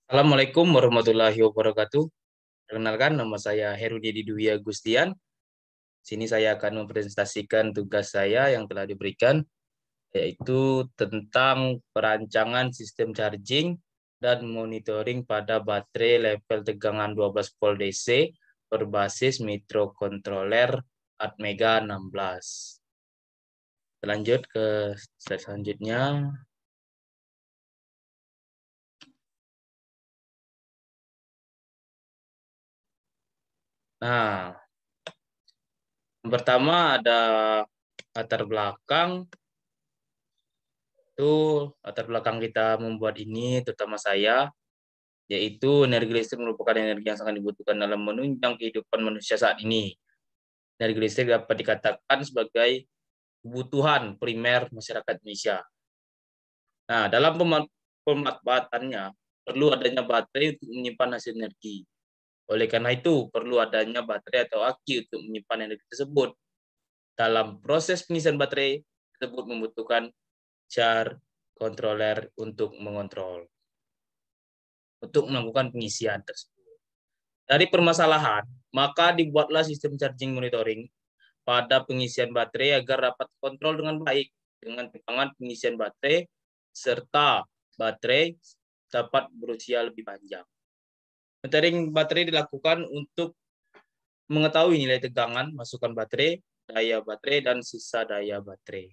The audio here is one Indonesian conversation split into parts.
Assalamualaikum warahmatullahi wabarakatuh. Perkenalkan, nama saya Herudi Dwi Agustian. Sini saya akan mempresentasikan tugas saya yang telah diberikan, yaitu tentang perancangan sistem charging dan monitoring pada baterai level tegangan 12 volt DC berbasis microcontroller Atmega 16. Lanjut ke slide selanjutnya. Nah, yang pertama ada latar belakang. Itu latar belakang kita membuat ini, terutama saya, yaitu energi listrik merupakan energi yang sangat dibutuhkan dalam menunjang kehidupan manusia saat ini. Energi listrik dapat dikatakan sebagai kebutuhan primer masyarakat Indonesia. Nah, dalam pemanfaatannya perlu adanya baterai untuk menyimpan hasil energi. Oleh karena itu, perlu adanya baterai atau aki untuk menyimpan energi tersebut. Dalam proses pengisian baterai tersebut membutuhkan charge controller untuk mengontrol, untuk melakukan pengisian tersebut. Dari permasalahan, maka dibuatlah sistem charging monitoring pada pengisian baterai agar dapat kontrol dengan baik dengan tegangan pengisian baterai serta baterai dapat berusia lebih panjang. Monitoring baterai dilakukan untuk mengetahui nilai tegangan masukan baterai, daya baterai, dan sisa daya baterai.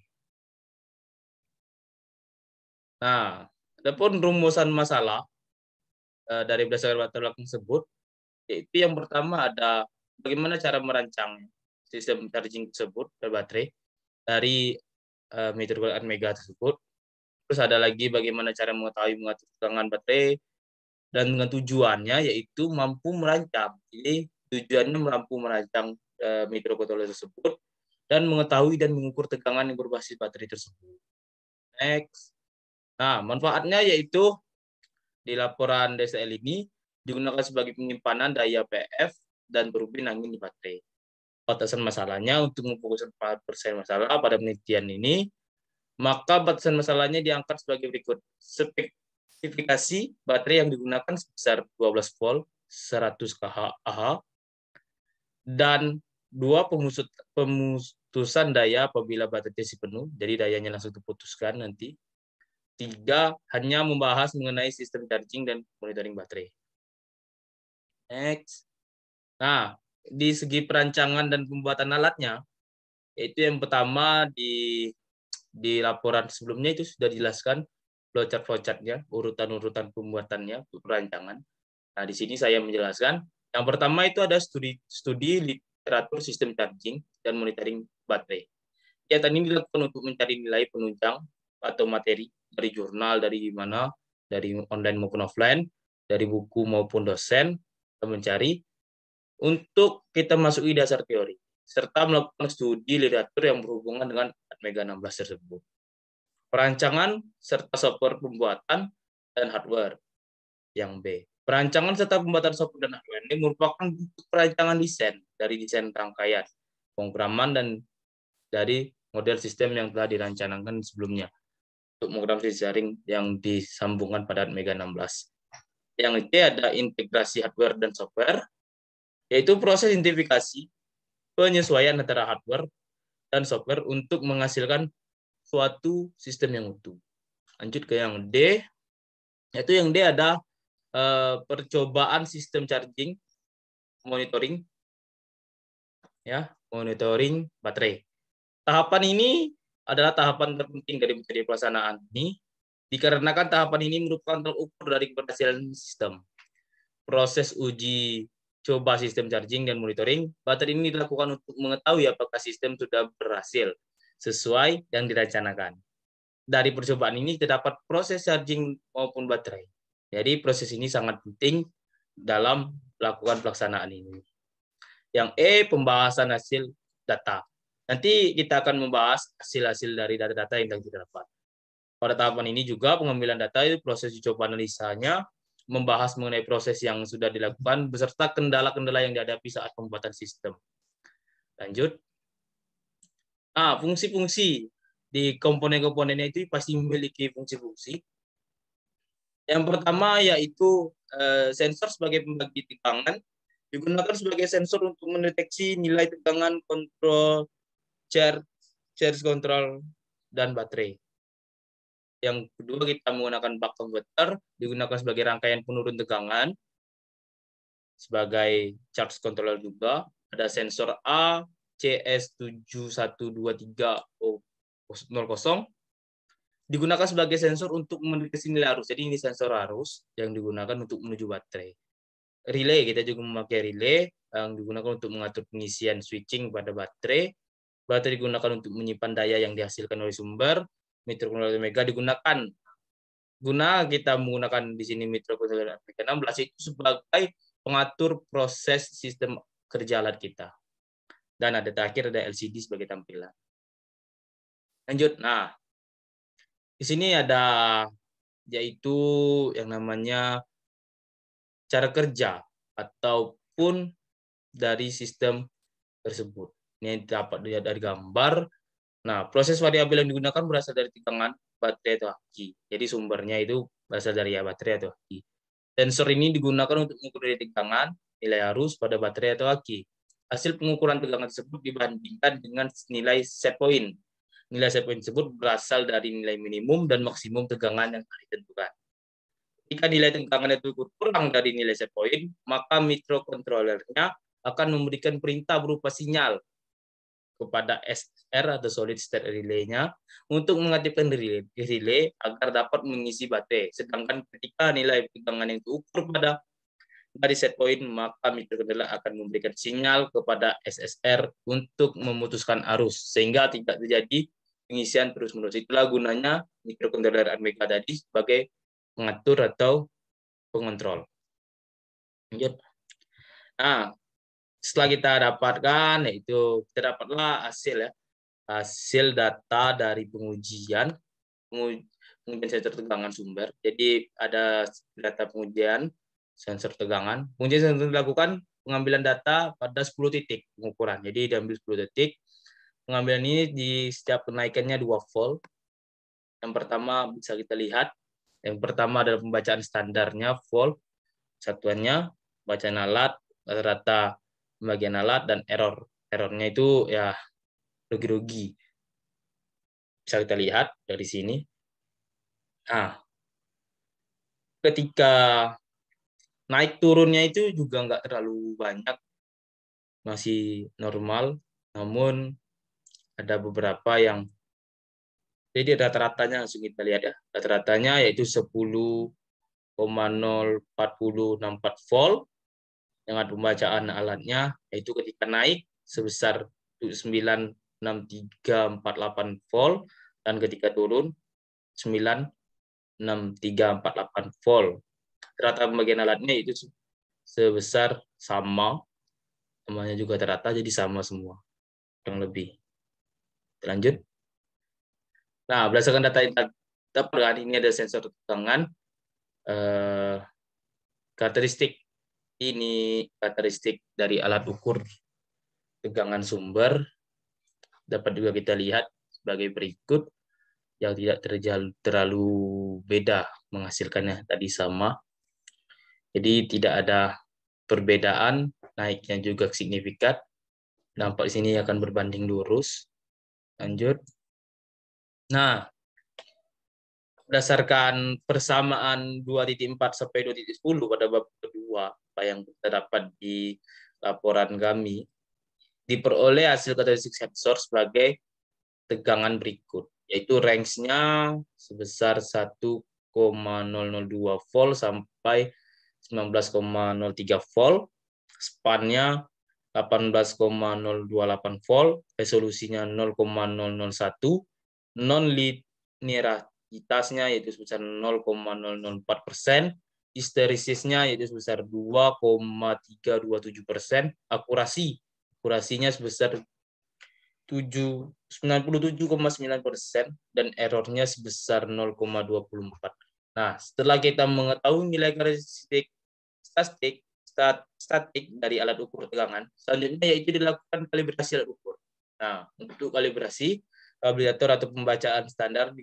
Nah, adapun rumusan masalah dari berdasarkan latar belakang tersebut, yaitu yang pertama ada bagaimana cara merancang sistem charging tersebut dari baterai dari metode Atmega tersebut. Terus ada lagi bagaimana cara mengetahui mengatur tegangan baterai dan dengan tujuannya yaitu mampu merancang. Jadi tujuannya mampu merancang mikrokontroler tersebut dan mengetahui dan mengukur tegangan yang berbasis baterai tersebut. Next. Nah, manfaatnya yaitu di laporan DSL ini digunakan sebagai penyimpanan daya PF dan turbin angin di baterai. Batasan masalahnya untuk memfokuskan 4% masalah pada penelitian ini, maka batasan masalahnya diangkat sebagai berikut. Spesifikasi baterai yang digunakan sebesar 12 volt 100 kHh dan dua pemutusan daya apabila baterai isi penuh, jadi dayanya langsung terputuskan nanti. Tiga, hanya membahas mengenai sistem charging dan monitoring baterai. Next. Nah, di segi perancangan dan pembuatan alatnya, yaitu yang pertama di laporan sebelumnya itu sudah dijelaskan flowchart-flowchartnya, urutan-urutan pembuatannya, perancangan. Nah, di sini saya menjelaskan. Yang pertama itu ada studi literatur sistem charging dan monitoring baterai. Kegiatan ini dilakukan untuk mencari nilai penunjang atau materi dari jurnal, dari mana, dari online maupun offline, dari buku maupun dosen, kita mencari untuk kita masuki dasar teori, serta melakukan studi literatur yang berhubungan dengan Atmega 16 tersebut. Perancangan serta software pembuatan dan hardware. Yang B. Perancangan serta pembuatan software dan hardware ini merupakan bentuk perancangan desain dari desain rangkaian, pemrograman, dan dari model sistem yang telah dirancangkan sebelumnya untuk program jaring yang disambungkan pada Atmega 16. Yang C ada integrasi hardware dan software, yaitu proses identifikasi penyesuaian antara hardware dan software untuk menghasilkan suatu sistem yang utuh. Lanjut ke yang D, yaitu yang D ada percobaan sistem charging monitoring, ya, monitoring baterai. Tahapan ini adalah tahapan terpenting dari metode pelaksanaan ini, dikarenakan tahapan ini merupakan tolak ukur dari keberhasilan sistem. Proses uji coba sistem charging dan monitoring baterai ini dilakukan untuk mengetahui apakah sistem sudah berhasil sesuai yang direncanakan. Dari percobaan ini terdapat proses charging maupun baterai. Jadi proses ini sangat penting dalam melakukan pelaksanaan ini. Yang E, pembahasan hasil data. Nanti kita akan membahas hasil-hasil dari data-data yang kita dapat. Pada tahapan ini juga pengambilan data itu proses uji coba analisanya, membahas mengenai proses yang sudah dilakukan beserta kendala-kendala yang dihadapi saat pembuatan sistem. Lanjut. Nah, fungsi-fungsi di komponen-komponennya itu pasti memiliki fungsi-fungsi. Yang pertama yaitu sensor sebagai pembagi tegangan digunakan sebagai sensor untuk mendeteksi nilai tegangan, kontrol charge control, dan baterai. Yang kedua, kita menggunakan buck converter, digunakan sebagai rangkaian penurun tegangan, sebagai charge controller juga. Ada sensor A, CS712300, digunakan sebagai sensor untuk mendeteksi nilai arus. Jadi ini sensor arus yang digunakan untuk menuju baterai. Relay, kita juga memakai relay yang digunakan untuk mengatur pengisian switching pada baterai. Baterai digunakan untuk menyimpan daya yang dihasilkan oleh sumber. Microcontroller Mega digunakan guna kita menggunakan di sini microcontroller Mega 16 itu sebagai pengatur proses sistem kerja alat kita. Dan ada terakhir ada LCD sebagai tampilan. Lanjut. Nah, di sini ada yaitu yang namanya cara kerja ataupun dari sistem tersebut. Ini dapat dilihat dari gambar. Nah, proses variabel yang digunakan berasal dari tegangan baterai atau aki. Jadi sumbernya itu berasal dari baterai atau aki. Sensor ini digunakan untuk mengukur tegangan, nilai arus pada baterai atau aki. Hasil pengukuran tegangan tersebut dibandingkan dengan nilai set point. Nilai set point tersebut berasal dari nilai minimum dan maksimum tegangan yang ditentukan. Jika nilai tegangan itu kurang dari nilai set point, maka microcontrollernya akan memberikan perintah berupa sinyal kepada SR atau solid state relay-nya untuk mengaktifkan relay agar dapat mengisi baterai. Sedangkan ketika nilai tegangan yang diukur pada dari set point, maka microcontroller akan memberikan sinyal kepada SSR untuk memutuskan arus sehingga tidak terjadi pengisian terus-menerus. Itulah gunanya microcontroller ATmega tadi sebagai pengatur atau pengontrol. Lanjut. Nah, setelah kita dapatkan, yaitu kita dapatlah hasil data dari pengujian sensor tegangan sumber. Jadi ada data pengujian sensor tegangan. Pengujian sensor dilakukan pengambilan data pada 10 titik pengukuran. Jadi diambil 10 titik. Pengambilan ini di setiap kenaikannya 2 volt. Yang pertama bisa kita lihat. Yang pertama adalah pembacaan standarnya volt. Satuannya bacaan alat, rata-rata pembagian alat, dan error. Errornya itu ya rugi-rugi. Bisa kita lihat dari sini. Nah, ketika naik turunnya itu juga nggak terlalu banyak, masih normal, namun ada beberapa yang jadi rata-ratanya langsung kita lihat ya. Rata-ratanya yaitu 10,04064 volt dengan pembacaan alatnya yaitu ketika naik sebesar 96348 volt dan ketika turun 96348 volt. Rata pembagian alatnya itu sebesar sama, namanya juga rata jadi sama semua kurang lebih. Lanjut. Nah, berdasarkan data yang dapatkan, ini ada sensor tegangan. Karakteristik dari alat ukur tegangan sumber dapat juga kita lihat sebagai berikut, yang tidak terlalu beda menghasilkannya tadi sama. Jadi tidak ada perbedaan, naiknya juga signifikan. Dampak di sini akan berbanding lurus. Lanjut. Nah, berdasarkan persamaan 2.4 sampai 2.10 pada bab kedua, apa yang kita dapat di laporan kami, diperoleh hasil karakteristik sensor sebagai tegangan berikut, yaitu range-nya sebesar 1,002 volt sampai 19,03 volt, span-nya 18,028 volt, resolusinya 0,001, non-linearitasnya yaitu sebesar 0,004%, histerisisnya yaitu sebesar 2,327%, akurasinya sebesar 97,9% dan errornya sebesar 0,24. Nah, setelah kita mengetahui nilai karakteristik statik dari alat ukur tegangan, selanjutnya yaitu dilakukan kalibrasi alat ukur. Nah, untuk kalibrasi, kalibrator atau pembacaan standar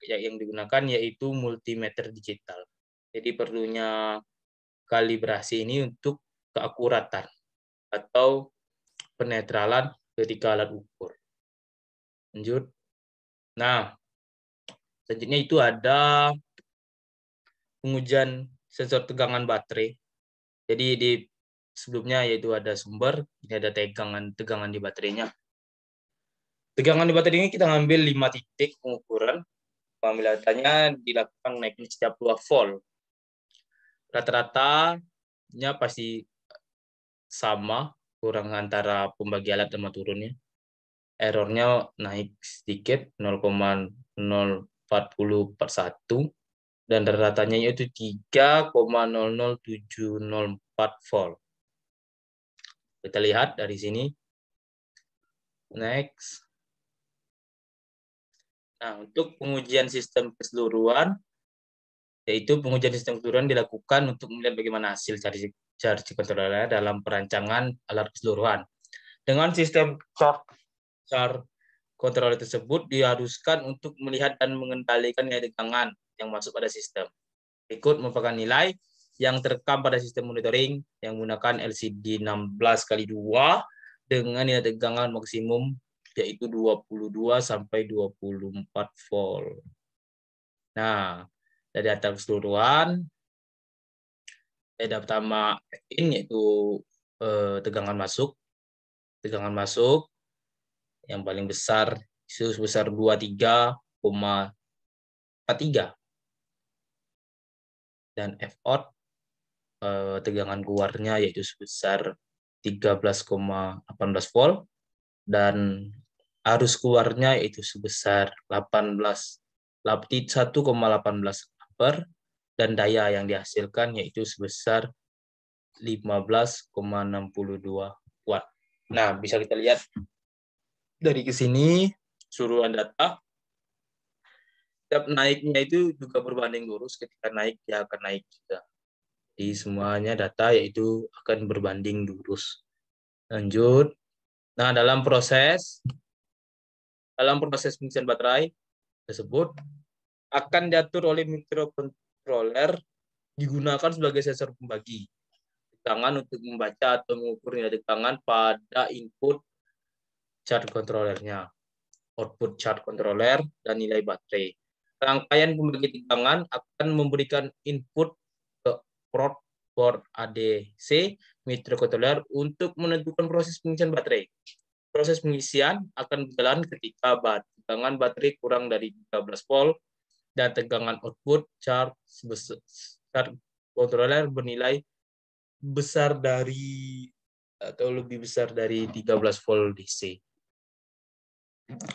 yang digunakan yaitu multimeter digital. Jadi perlunya kalibrasi ini untuk keakuratan atau penetralan ketika alat ukur. Lanjut. Nah, selanjutnya itu ada pengujian sensor tegangan baterai. Jadi di sebelumnya yaitu ada sumber, ini ada tegangan di baterainya. Tegangan di baterai ini kita ngambil 5 titik pengukuran. Pemilatannya dilakukan naiknya setiap 2 volt. Rata-ratanya pasti sama, kurang antara pembagi alat sama turunnya. Errornya naik sedikit 0,040 per 1 dan rata-ratanya yaitu 3,00704 volt. Kita lihat dari sini. Next. Nah, untuk pengujian sistem keseluruhan, yaitu pengujian sistem keseluruhan dilakukan untuk melihat bagaimana hasil charge controller dalam perancangan alat keseluruhan. Dengan sistem charge controller tersebut diharuskan untuk melihat dan mengendalikan nilai tegangan yang masuk pada sistem. Berikut merupakan nilai yang terekam pada sistem monitoring yang menggunakan LCD 16x2 dengan nilai tegangan maksimum yaitu 22 sampai 24 volt. Nah, dari data keseluruhan, data pertama ini yaitu tegangan masuk. Tegangan masuk yang paling besar itu sebesar 23,43. Dan F out tegangan keluarnya yaitu sebesar 13,18 volt dan arus keluarnya yaitu sebesar 1,18 ampere dan daya yang dihasilkan yaitu sebesar 15,62 watt. Nah, bisa kita lihat dari ke sini suruhan data. Setiap naiknya itu juga berbanding lurus, ketika naik dia akan naik juga. Di semuanya data yaitu akan berbanding lurus. Lanjut. Nah, dalam proses pengisian baterai tersebut akan diatur oleh microcontroller digunakan sebagai sensor pembagi tegangan untuk membaca atau mengukur nilai tegangan pada input charge controllernya, output charge controller, dan nilai baterai. Rangkaian pembagi tegangan akan memberikan input ke port ADC microcontroller untuk menentukan proses pengisian baterai. Proses pengisian akan berjalan ketika tegangan baterai kurang dari 13 volt dan tegangan output charge controller bernilai besar dari atau lebih besar dari 13 volt DC.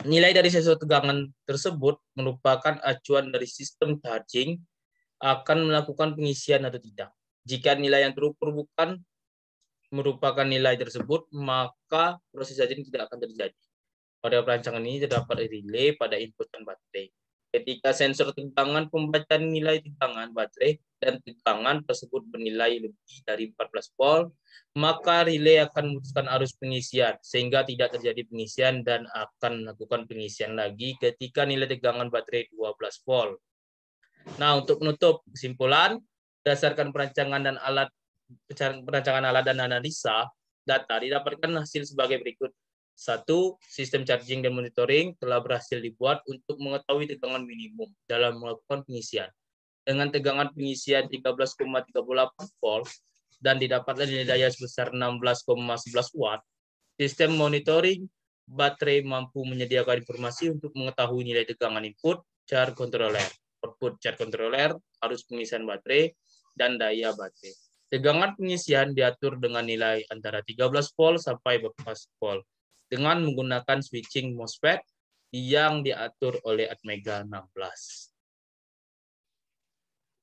Nilai dari sensor tegangan tersebut merupakan acuan dari sistem charging akan melakukan pengisian atau tidak. Jika nilai yang terukur bukan merupakan nilai tersebut, maka proses charging tidak akan terjadi. Pada perancangan ini terdapat relay pada input dan baterai. Ketika sensor tegangan pembacaan nilai tegangan baterai dan tegangan tersebut bernilai lebih dari 14 volt, maka relay akan memutuskan arus pengisian sehingga tidak terjadi pengisian dan akan melakukan pengisian lagi ketika nilai tegangan baterai 12 volt. Nah, untuk menutup kesimpulan, berdasarkan perancangan alat dan analisa data didapatkan hasil sebagai berikut. 1. Sistem charging dan monitoring telah berhasil dibuat untuk mengetahui tegangan minimum dalam melakukan pengisian. Dengan tegangan pengisian 13,38 volt dan didapatkan nilai daya sebesar 16,11 watt, sistem monitoring baterai mampu menyediakan informasi untuk mengetahui nilai tegangan input charge controller, output charge controller, arus pengisian baterai, dan daya baterai. Tegangan pengisian diatur dengan nilai antara 13 volt sampai 14 volt dengan menggunakan switching MOSFET yang diatur oleh Atmega 16.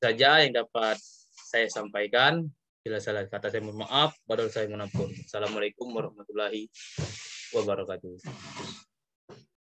Saja yang dapat saya sampaikan. Bila salah kata saya mohon maaf, padahal saya mengampun. Assalamualaikum warahmatullahi wabarakatuh.